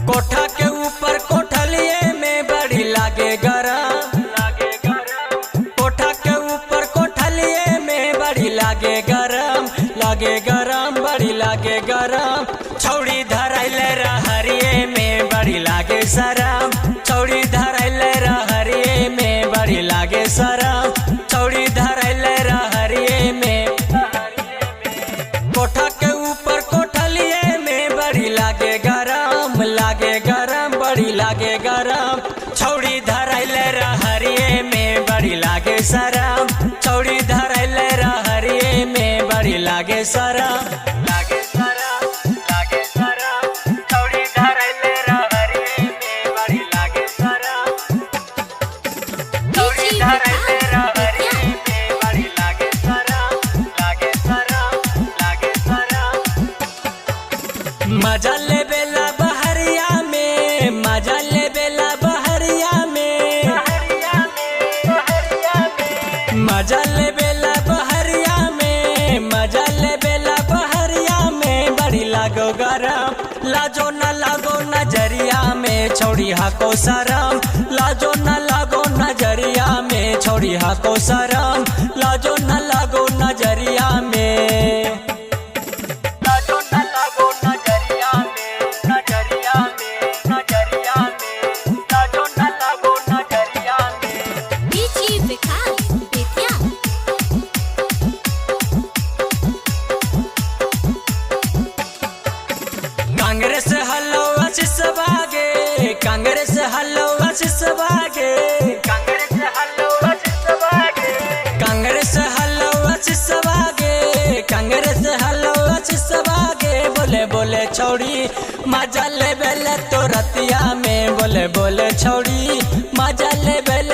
कोठा के ऊपर कोठलिए में बड़ी लागे गरम, कोठा के ऊपर कोठलिए में बड़ी लागे गरम, बड़ी लागे गरम। छौड़ी धरैले रहरिये में बड़ी लागे शरम, छौड़ी धरैले रहरिये में बड़ी लागे शरम, छौड़ी धरैले रहरिये में। कोठा के ऊपर कोठलिए में बड़ी लागे गरम, बड़ी लागे गरम। छौड़ी धरैले रहरिये में बड़ी लागे शरम, छौड़ी धरैले रहरिये में बड़ी लागे शरम, छौड़ी धरैले रहरिये में बड़ी लागे शरम, छौड़ी धरैले रहरिये में बड़ी लागे शरम, मजा ले बेला बहरिया में, मजा ले बेला बहरिया में, मजा ले बेला बहरिया में, मजा ले बेला बहरिया में बड़ी लागो गरम। लाजो न लागो नजरिया में छौड़ी हाको शरम, लाजो न लागो नजरिया में छौड़ी हाको शरम, लाजो न लागो नजरिया में। कांग्रेस हल्लो आशीष बागे, कांग्रेस हल्लो आशीष बागे, कांग्रेस हल्लो आशीष बागे, कांग्रेस हल्लो आशीष बागे, कांग्रेस हल्लो आशीष बागे। बोले बोले छौड़ी मजा ले बेले तो रतिया में, बोले बोले छौड़ी मजा ले बेले